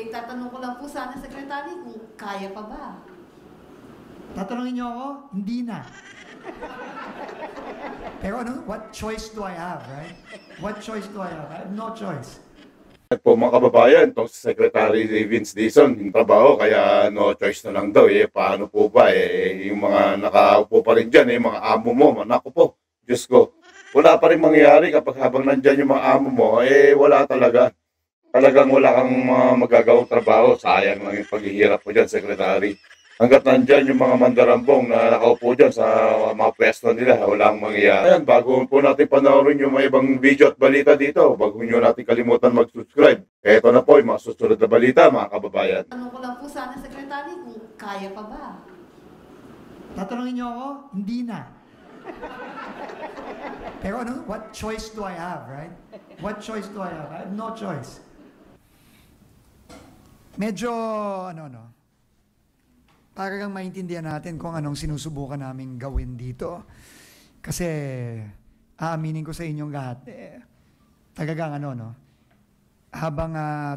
tatanong ko lang po sana, Secretary, kung kaya pa ba? Tatanungin niyo ako? Hindi na. Pero ano, what choice do I have, right? What choice do I have? I have no choice. Po mga kababayan, itong si Secretary Vince Dizon, yung trabaho, kaya no choice na lang daw. Paano po ba? Yung mga nakaupo pa rin dyan, mga amo mo, naku po, Diyos ko. Wala pa rin mangyayari kapag habang nandyan yung mga amo mo, wala talaga. Talagang wala kang magagawang trabaho. Sayang lang yung paghihirap mo dyan, Secretary. Hanggat nandyan yung mga mandarambong na nakaupo dyan sa mga pwesto nila, walang mangyayari. Ayan, bago po natin panoorin yung mga ibang video at balita dito, bago nyo natin kalimutan mag-subscribe. Ito na po yung mga susunod na balita, mga kababayan. Tanong ko lang po sana, Secretary, kung kaya pa ba? Tatanungin niyo ako? Hindi na. Pero ano, what choice do I have, right? What choice do I have? I have no choice. Medyo, parang maintindihan natin kung anong sinusubukan naming gawin dito. Kasi, aaminin ko sa inyong lahat, talagang habang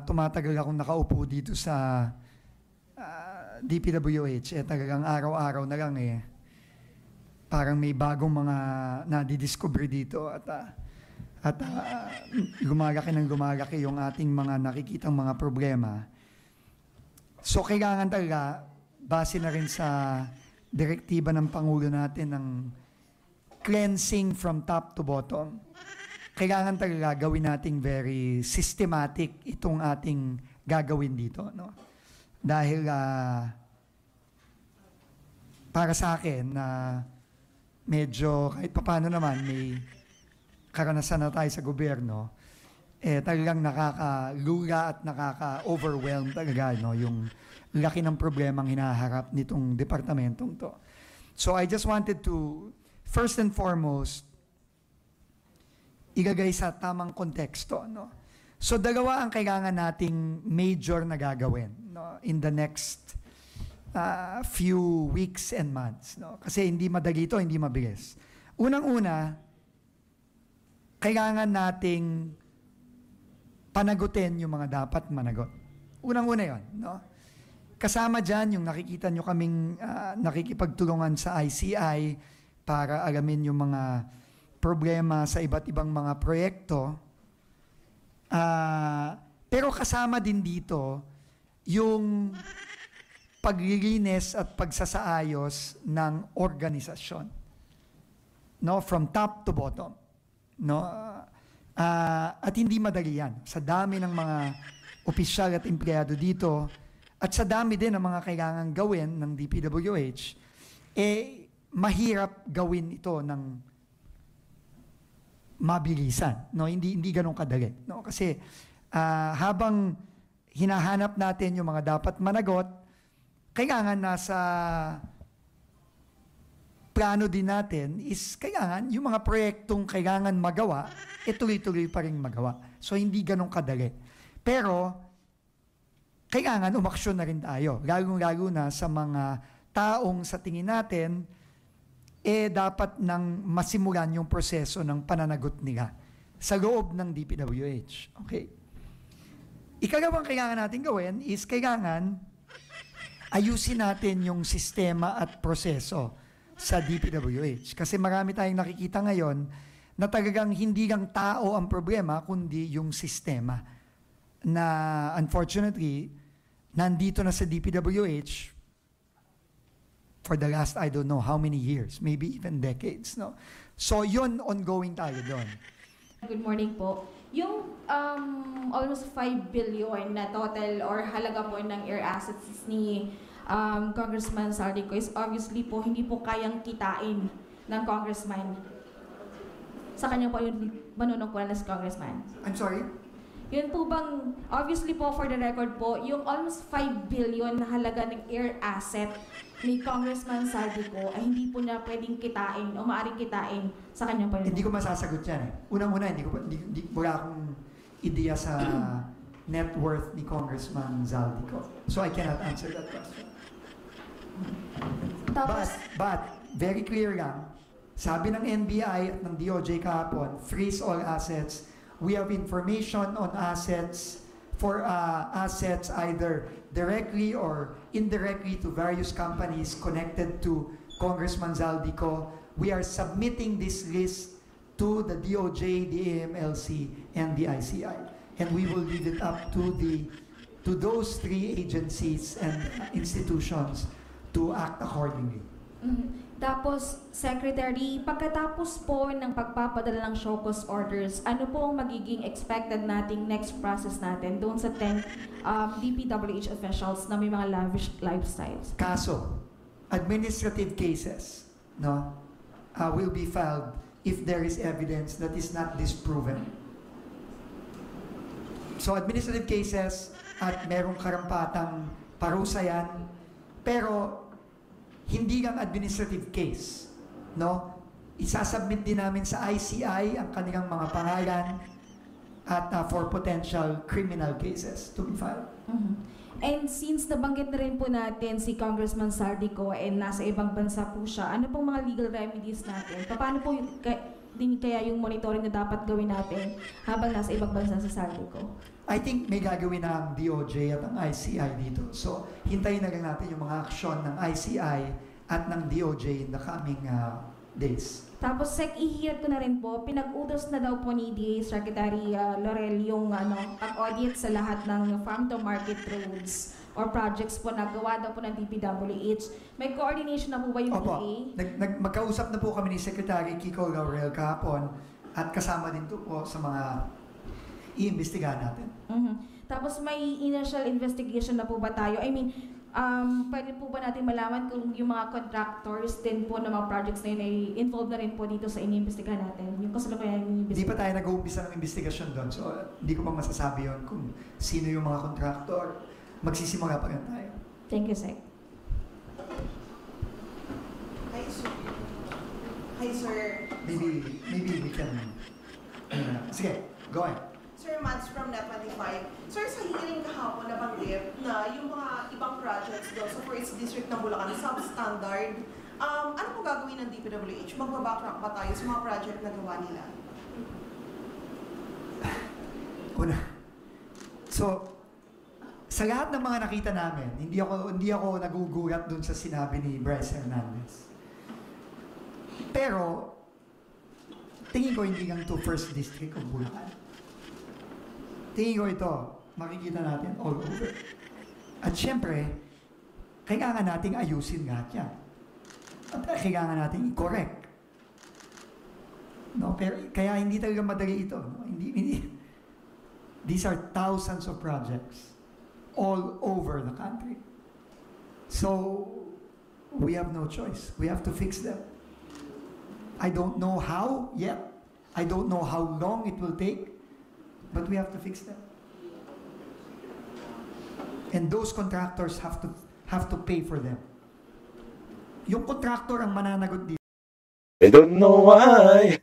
tumatagal akong nakaupo dito sa DPWH, talagang araw-araw na lang parang may bagong mga nadidiscover dito at lumalaki ng lumalaki yung ating mga nakikitang mga problema. So kailangan talaga, base na rin sa direktiba ng Pangulo natin ng cleansing from top to bottom, kailangan talaga gawin nating very systematic itong ating gagawin dito. No? Dahil para sa akin, medyo kahit paano naman may karanasan na tayo sa gobyerno, talagang nakakalula at nakaka-overwhelm talaga yung laki ng problemang hinaharap nitong departamentong to. So I just wanted to, first and foremost, ilagay sa tamang konteksto. No? So dalawa ang kailangan nating major na gagawin in the next few weeks and months. No? Kasi hindi madali ito, hindi mabilis. Unang-una, kailangan nating panagutin yung mga dapat managot. Unang-una yun. No? Kasama dyan yung nakikita nyo kaming nakikipagtulungan sa ICI para alamin yung mga problema sa iba't ibang mga proyekto. Pero kasama din dito yung paglilinis at pagsasaayos ng organisasyon. No? From top to bottom. No? At hindi madali yan. Sa dami ng mga opisyal at empleyado dito, at sa dami din ng mga kailangan gawin ng DPWH, mahirap gawin ito ng mabilisan. No? Hindi ganun kadali. No? Kasi habang hinahanap natin yung mga dapat managot, kailangan nasa plano din natin is kailangan yung mga proyektong kailangan magawa, tuloy-tuloy pa rin magawa. So hindi ganun kadali. Pero kailangan umaksyon na rin tayo. Lalo-lalo na sa mga taong sa tingin natin, dapat nang masimulan yung proseso ng pananagot nila sa loob ng DPWH. Okay. Ikalawang kailangan natin gawin is kailangan ayusin natin yung sistema at proseso sa DPWH. Kasi marami tayong nakikita ngayon na talagang hindi lang tao ang problema, kundi yung sistema. Na unfortunately, nandito na sa DPWH for the last, I don't know how many years, maybe even decades. No? So yun, ongoing tayo doon. Good morning po. Yung almost 5 billion na total or halaga po ng air assets ni Congressman Saldico is obviously po hindi po kayang kitain ng congressman. Sa kanya po yung manunungkulan na si Congressman. I'm sorry? Yun po bang, obviously po for the record po, yung almost 5 billion na halaga ng air asset ni Congressman Saldico ay hindi po niya pwedeng kitain o maaaring kitain sa kanyang panunungkulan. Hindi ko masasagot yan. Unang-una, wala akong ideya sa net worth ni Congressman Zaldico. So I cannot answer that question. But very clear lang, sabi ng NBI at ng DOJ kahapon, freeze all assets. We have information on assets for assets either directly or indirectly to various companies connected to Congressman Zaldico. We are submitting this list to the DOJ, the AMLC, and the ICI. And we will leave it up to those three agencies and institutions to act accordingly. Tapos, Secretary, pagkatapos po ng pagpapadala ng show cause orders, ano po ang magiging expected nating next process natin doon sa 10 DPWH officials na may mga lavish lifestyles? Kaso, administrative cases, no, will be filed if there is evidence that is not disproven. So, administrative cases at merong karampatang parusa yan, pero hindi lang administrative case, no? Isasubmit din namin sa ICI ang kanilang mga pangalan at for potential criminal cases to be filed. And since nabanggit na rin po natin si Congressman Zaldico and nasa ibang bansa po siya, ano pong mga legal remedies natin? Paano po din kaya yung monitoring na dapat gawin natin habang nasa ibang bansa si Zaldico? I think may gagawin na ang DOJ at ang ICI dito. So, hintayin na lang natin yung mga aksyon ng ICI at ng DOJ in the coming days. Tapos, Sec, ihirap ko na rin po, pinag-utos na daw po ni DA Secretary Laurel yung pag-audit sa lahat ng farm-to-market roads or projects po na gawa daw po ng DPWH. May coordination na po ba yung Opo, DA? magkausap na po kami ni Secretary Kiko Laurel kahapon at kasama din po sa mga i-imbestigahan natin. Tapos may initial investigation na po ba tayo? I mean, pwede po ba natin malaman kung yung mga contractors din po ng mga projects na yun ay involved na rin po dito sa iniimbestigahan natin? Yung kasalukuyan yung Hindi pa tayo nag-uumpisa ng investigasyon doon, so hindi ko pa masasabi yon kung sino yung mga contractor. Magsisimula pa rin tayo. Thank you, Sec. Hi, sir. Hi, sir. Maybe we can... sige, go ahead. Sir Mads from Net25. Sir, sa hearing kahapon nabanggit na yung mga ibang projects daw sa First District ng Bulacan substandard. Ano po gagawin ng DPWH? Magbabacktrack ba tayo sa mga project na gawa nila? So, sa lahat ng mga nakita namin, hindi ako nagugulat dun sa sinabi ni Bryce Hernandez. Pero, tingin ko hindi lang to First District of Bulacan. Tingin ko ito, makikita natin all over. At syempre, kailangan nating ayusin lahat yan. At kailangan nating i-correct. No, pero, kaya hindi talaga madali ito. No? These are thousands of projects all over the country. So, we have no choice. We have to fix them. I don't know how yet. I don't know how long it will take. But we have to fix them. And those contractors have to pay for them. Yung contractor ang mananagot dito. I don't know why.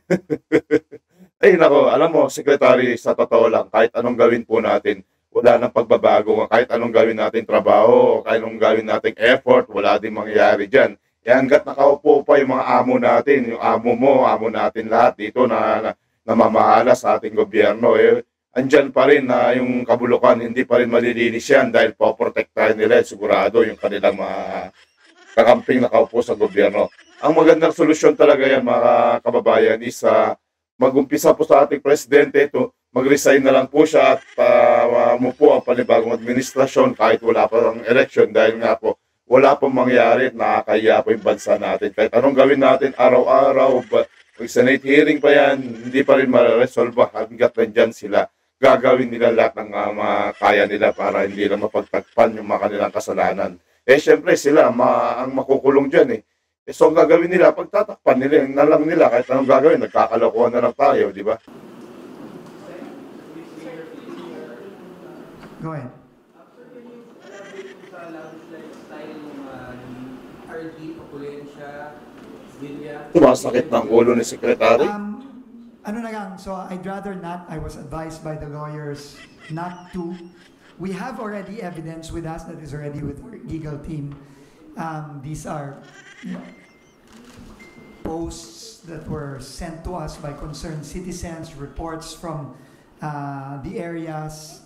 Ay nako, alam mo, Secretary, sa totoo lang, kahit anong gawin po natin, wala nang pagbabago. Kahit anong gawin natin trabaho, kahit anong gawin natin effort, wala din mangyayari dyan. E hanggat nakaupo pa yung mga amo natin, yung amo mo, amo natin lahat dito na namamahala sa ating gobyerno, andyan pa rin na yung kabulukan, hindi pa rin malilinis yan dahil poprotektahan nila, sigurado yung kanilang mga kakamping nakaupo sa gobyerno. Ang magandang solusyon talaga yan, mga kababayan, is mag-umpisa po sa ating presidente ito, mag-resign na lang po siya at mupo ang panibagong administrasyon kahit wala pa ang election dahil nga po wala pong mangyari at nakakahiya po yung bansa natin. Kahit anong gawin natin araw-araw, mag-Senate hearing pa yan, hindi pa rin ma-resolve hanggat nandyan sila. Gagawin nila lahat ng kaya nila para hindi na mapagtagpan yung mga kanilang kasalanan. Syempre sila ang makukulong dyan . So ang gagawin nila, pagtatakpan nila, na lang nila, kahit anong gagawin, nagkakalokohan na lang tayo, di ba? Go ahead. After yung sa landslide style ng RG, Populensya, Villa. Sumasakit ng ulo ni Secretary. Ano na lang, so I'd rather not. I was advised by the lawyers not to. We have already evidence with us that is already with our legal team. These are posts that were sent to us by concerned citizens, reports from the areas,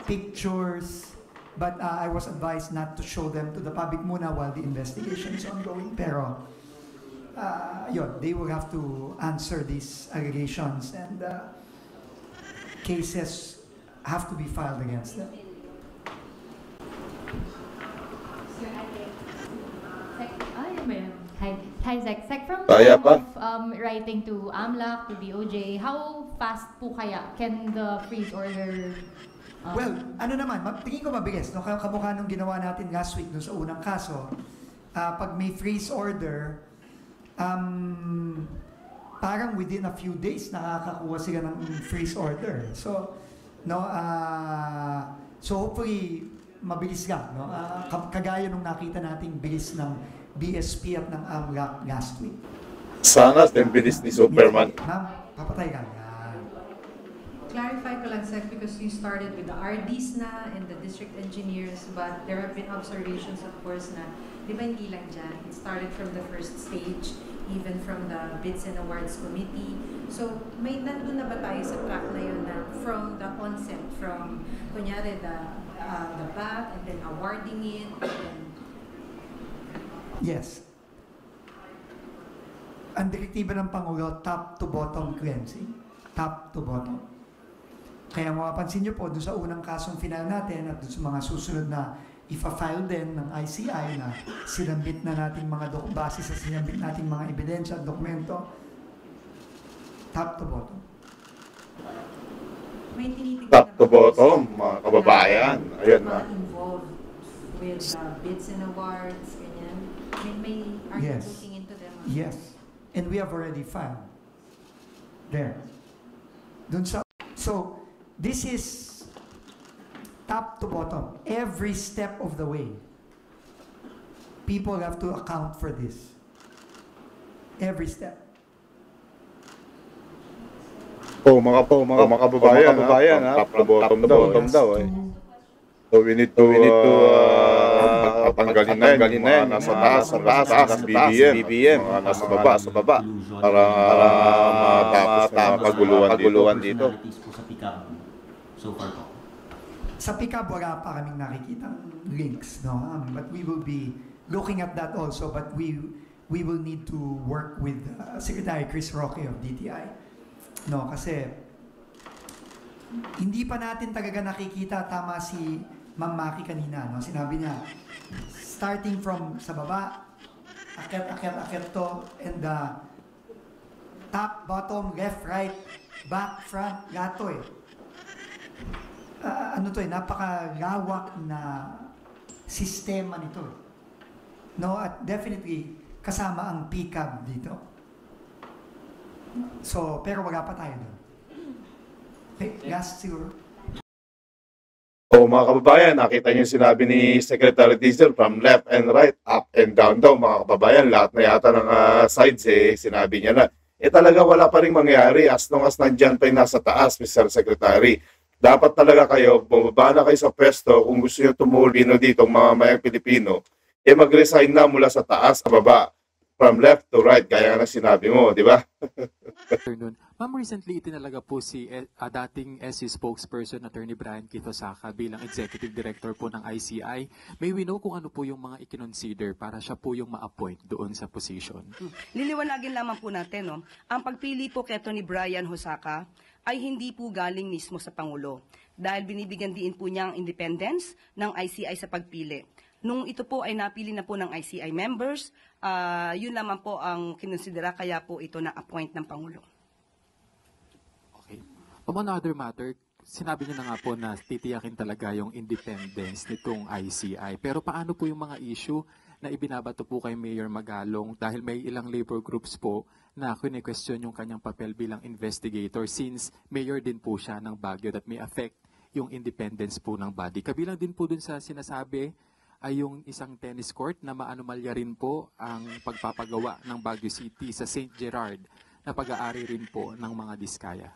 pictures, but I was advised not to show them to the public muna while the investigation is ongoing. Pero, yun, they will have to answer these allegations, and cases have to be filed against them. Hi, Zach. Zach, from Kaya time pa? of writing to AMLAC, to DOJ, how fast po kaya can the freeze order... Well, ano naman, tingin ko mabilis. No? Kamukha nung ginawa natin last week no, sa unang kaso, pag may freeze order, parang within a few days nakakakuha sila ng freeze order. So, no, so hopefully mabilis lang. No? Kagaya nung nakita nating bilis ng BSP at ng AMLAC last week. Sana yung bilis ni Superman. Ma'am, papatay ka. Yan. Clarify ko lang, Sec, because you started with the RDs na and the district engineers, but there have been observations, of course, na di ba hindi lang dyan. It started from the first stage, even from the Bids and Awards Committee. So, may nandun na ba tayo sa track na yun na from the onset, from, kunyari, the back, and then awarding it, and then Yes. Ang direktiba ng Pangulo, top to bottom cleansing. Top to bottom. Kaya mapapansin niyo po, doon sa unang kasong final natin at doon sa mga susunod na ifa-file din ng ICI na sinambit na nating mga base sa sinambit nating mga ebidensya at dokumento, top to bottom. may tinitignan Top to na ba bottom, mga kababayan. Ayan na. mga involved with bids and awards, ganyan. Are Yes. you looking into them? Yes. And we have already filed. There. So, this is top to bottom. Every step of the way. People have to account for this. Every step. Mga kababayan, top to bottom daw. So we need to tanggalin na yun, nasa taas, ng BBM, mga nasa baba, para matapos na paguluhan dito. So far po. Sa PICAB, wala pa kaming nakikitang links, no? But we will be looking at that also, but we will need to work with Secretary Chris Roque of DTI. No, kasi hindi pa natin talaga nakikita, tama si Ma'am Maki kanina, no? Sinabi niya, starting from sa baba, akyat to, and top, bottom, left, right, back, front, lahat to eh. Napakalawak na sistema nito. No, at definitely kasama ang PCAB dito. So, pero wala pa tayo doon. Okay, last siguro. Mga kababayan, nakita niyo yung sinabi ni Secretary Diesel from left and right, up and down daw, mga kababayan. Lahat na yata ng sides, sinabi niya na. Talaga wala pa rin mangyari as long as nandyan pa yung nasa taas, Mr. Secretary. Dapat talaga kayo, bumaba na kayo sa pwesto kung gusto nyo tumulino dito, mga mayang Pilipino, mag-resign na mula sa taas sa baba, from left to right, gaya nga ng sinabi mo, di ba? Afternoon. Ma'am, recently itinalaga po si dating SC spokesperson Attorney Brian Keith Osaka bilang Executive Director po ng ICI. May we know kung ano po yung mga i-consider para siya po yung ma-appoint doon sa position? Liliwanagin lamang po natin, no? Ang pagpili po kay Attorney Brian Osaka ay hindi po galing mismo sa Pangulo dahil binibigyan din po niya ang independence ng ICI sa pagpili. Nung ito po ay napili na po ng ICI members, yun lamang po ang kinonsidera kaya po ito na-appoint ng Pangulo. Okay. On another matter, sinabi niyo na nga po na titiyakin talaga yung independence nitong ICI. Pero paano po yung mga issue na ibinabato po kay Mayor Magalong dahil may ilang labor groups po na kine-question yung kanyang papel bilang investigator since mayor din po siya ng Baguio that may affect yung independence po ng body. Kabilang din po dun sa sinasabi ay yung isang tennis court na maanomalya rin po ang pagpapagawa ng Baguio City sa St. Gerard na pag-aari rin po ng mga diskaya.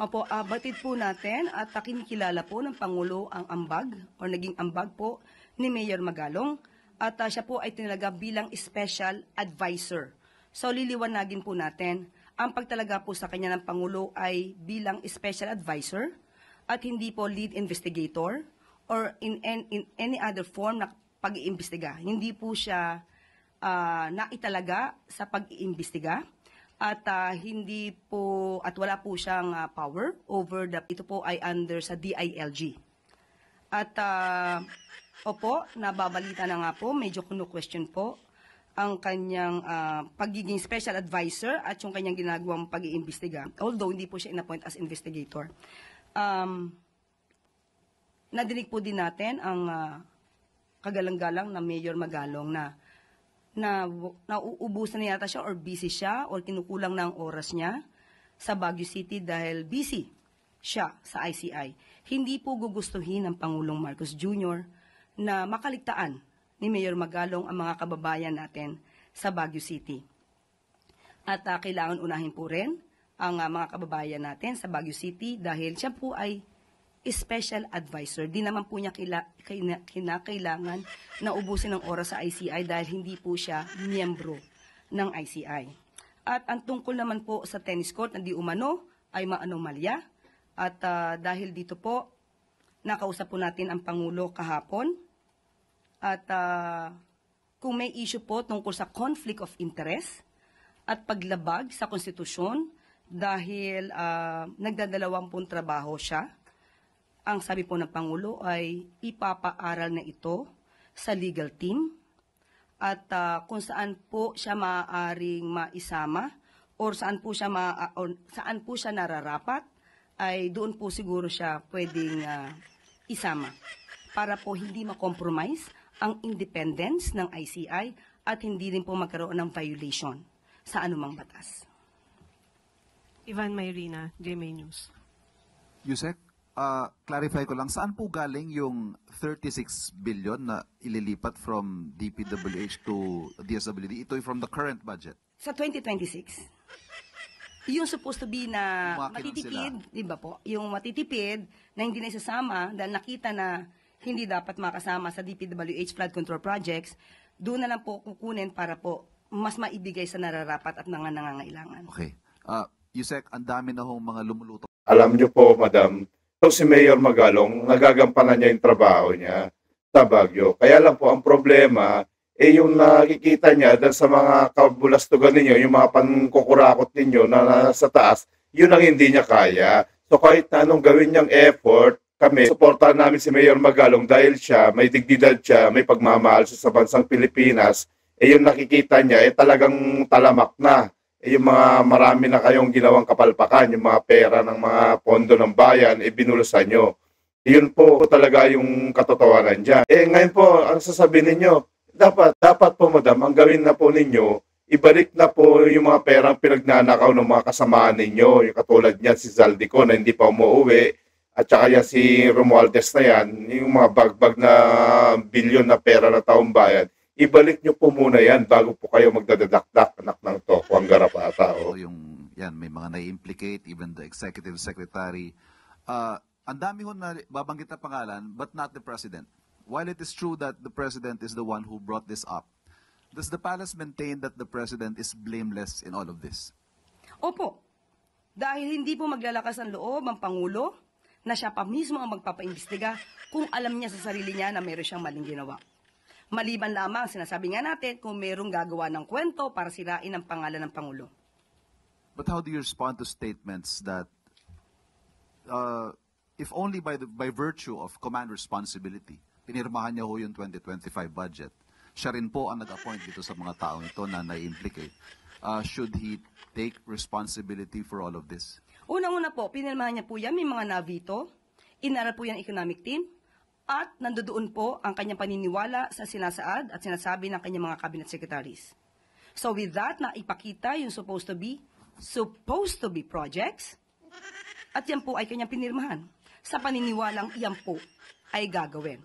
Opo, batid po natin at kinikilala po ng Pangulo ang ambag o naging ambag po ni Mayor Magalong at siya po ay tinalaga bilang special advisor. So liliwanagin po natin, ang pagtalaga po sa kanya ng Pangulo ay bilang special advisor at hindi po lead investigator or in any other form na pag-iimbestiga. Hindi po siya naitalaga sa pag-iimbestiga at hindi po at wala po siyang power over ito po ay under sa DILG. At opo, nababalita na nga po, medyo kunu-question po ang kanyang pagiging special advisor at yung kanyang ginagawang pag-iimbestiga. Although hindi po siya in-appoint as investigator. Nadinig po din natin ang kagalang-galang na Mayor Magalong na nauubusan na yata siya or busy siya or kinukulang na ang oras niya sa Baguio City dahil busy siya sa ICI. Hindi po gugustuhin ng Pangulong Marcos Jr. na makaligtaan ni Mayor Magalong ang mga kababayan natin sa Baguio City. At kailangan unahin po rin ang mga kababayan natin sa Baguio City dahil siya po ay special advisor. Di naman po niya kinakailangan na ubusin ng oras sa ICI dahil hindi po siya miyembro ng ICI. At ang tungkol naman po sa tennis court na di umano ay maanomalya. At dahil dito po, nakausap po natin ang Pangulo kahapon. At kung may issue po tungkol sa conflict of interest at paglabag sa konstitusyon dahil nagdadalawampung trabaho siya, ang sabi po ng Pangulo ay ipapaaral na ito sa legal team at kung saan po siya maaaring maisama or saan po siya nararapat ay doon po siguro siya pwedeng isama para po hindi ma-compromise ang independence ng ICI at hindi rin po magkaroon ng violation sa anumang batas. Ivan Mayrina, GMA News. Yusek, clarify ko lang, saan po galing yung 36 billion na ililipat from DPWH to DSWD? Ito from the current budget. Sa 2026, yung supposed to be na matitipid, di ba po? Yung matitipid na hindi na isasama dahil nakita na hindi dapat makasama sa DPWH flood control projects, doon na lang po kukunin para po mas maibigay sa nararapat at nangangailangan. Okay. Yusek, ang dami na hong mga lumulutong. Alam niyo po, Madam, si Mayor Magalong, nagagampanan niya yung trabaho niya sa Baguio. Kaya lang po, ang problema, yung nakikita niya dahil sa mga kabulastugan ninyo, yung mga pangkukurakot ninyo na nasa taas, yun ang hindi niya kaya. So kahit na anong gawin niyang effort, kami, suportahan namin si Mayor Magalong dahil siya, may dignidad siya, may pagmamahal siya sa bansang Pilipinas, yung nakikita niya, talagang talamak na. Yung mga marami na kayong ginawang kapalpakan, yung mga pera ng mga pondo ng bayan, binulusan nyo. Yun po talaga yung katotohanan dyan. Ngayon po, ang sasabihin ninyo, dapat po, Madam, ang gawin na po ninyo, ibalik na po yung mga perang pinagnanakaw ng mga kasamaan ninyo. Yung katulad niyan, si Zaldico na hindi pa umuwi, at saka yan si Romualdez na yan, yung mga bagbag na bilyon na pera na taong bayan, ibalik nyo po muna yan bago po kayo magdadadakdak anak ng toko ang garapata. Yung, yan, may mga na-implicate, even the executive secretary. Ang dami ho na babanggit na pangalan, but not the president. While it is true that the president is the one who brought this up, does the palace maintain that the president is blameless in all of this? Opo. Dahil hindi po maglalakas ang loob ang Pangulo na siya pa mismo ang magpapaimbestiga kung alam niya sa sarili niya na meron siyang maling ginawa. Maliban lamang, sinasabi nga natin kung merong gagawa ng kwento para sirain ang pangalan ng Pangulo. But how do you respond to statements that, if only by virtue of command responsibility, pinirmahan niya ho yung 2025 budget, siya rin po ang nag-appoint dito sa mga taong ito na na-implicate. Should he take responsibility for all of this? Unang-una po, pinirmahan niya po yan, may mga navito, inaral po yan economic team, at nandoon po ang kanyang paniniwala sa sinasaad at sinasabi ng kanyang mga cabinet secretaries. So with that, naipakita yung supposed to be projects, at yan po ay kanyang pinirmahan. Sa paniniwalang yan po ay gagawin.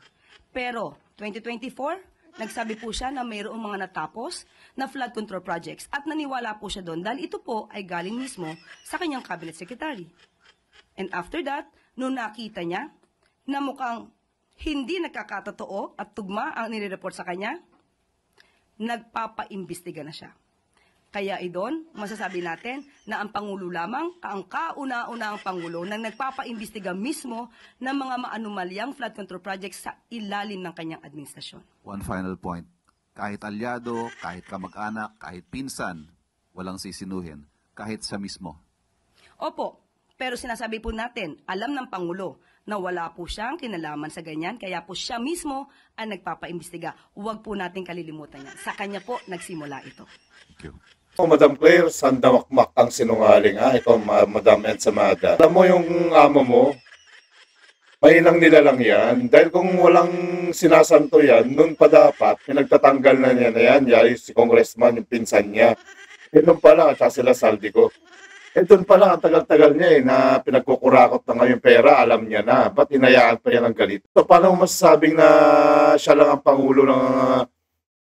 Pero 2024, nagsabi po siya na mayroong mga natapos na flood control projects at naniwala po siya doon dahil ito po ay galing mismo sa kanyang cabinet secretary. And after that, nung nakita niya na mukhang hindi nagkakatotoo at tugma ang nire-report sa kanya, nagpapaimbestiga na siya. Kaya idon, masasabi natin na ang Pangulo lamang, ang kauna-unahang Pangulo na nagpapaimbestiga mismo ng mga maanumalyang flood control projects sa ilalim ng kanyang administrasyon. One final point. Kahit alyado, kahit kamag-anak, kahit pinsan, walang sisinuhin. Kahit siya mismo. Opo, pero sinasabi po natin, alam ng Pangulo na wala po siyang kinalaman sa ganyan, kaya po siya mismo ang nagpapaimbestiga. Huwag po natin kalilimutan yan. Sa kanya po nagsimula ito. Thank you. Madam Claire, sandamakmak ang sinungaling ha. Ito, Madam Ensamada. Alam mo yung amo mo, mainang nilalang yan. Dahil kung walang sinasanto yan, noon pa dapat, pinagtatanggal na niya na yan. Yari si congressman, yung pinsan niya. Doon pa lang, at saka sila saldi ko. Doon pa lang, ang tagal-tagal niya na pinagkukurakot na ngayon pera, alam niya na. Ba't hinayaan pa niya ng galit? So, paano masasabing na siya lang ang Pangulo ng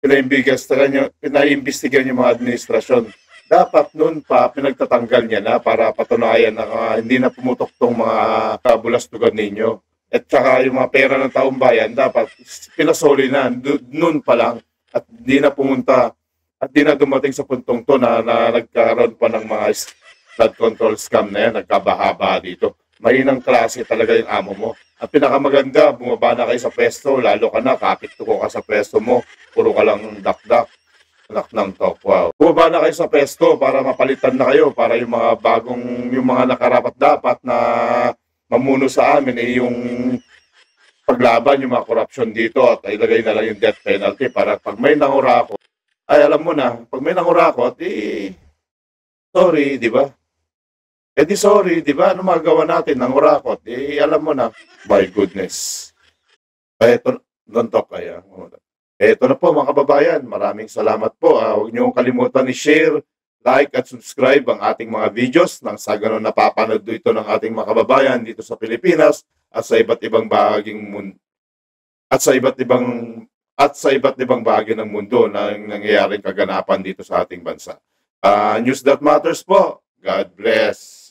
pinaimbestigan yung mga administrasyon? Dapat noon pa, pinagtatanggal niya na para patunayan na hindi na pumutok tong mga kabulastugan ninyo. At saka yung mga pera ng taong bayan, dapat pinasoli na noon pa lang at hindi na pumunta at di na dumating sa puntong to na nagkaroon pa ng mga flood control scam na yan, nagkabahaba dito. Mahinang klase talaga yung amo mo. Ang pinakamaganda, bumaba na kayo sa pwesto, lalo ka na, kapit-tuko ka sa pwesto mo, puro ka lang dakdak, anak ng top, wow. Bumaba na kayo sa pwesto para mapalitan na kayo, para yung mga yung mga nakarapat-dapat na mamuno sa amin, yung paglaban, yung mga korupsyon dito, at ilagay na lang yung death penalty para pag may nangurakot, ay alam mo na, pag may nangurakot, sorry, di ba? Sorry, di ba? Ano magawa natin ng urakot? Alam mo na. My goodness. Eto, don't talk kaya. Eto na po mga kababayan. Maraming salamat po. Huwag niyo kalimutan i-share, like at subscribe ang ating mga videos nang sa ganun napapanood ito ng ating mga kababayan dito sa Pilipinas at sa iba't ibang bahaging mundo. At sa iba't ibang bahagi ng mundo na nangyayaring kaganapan dito sa ating bansa. News That Matters po. God bless.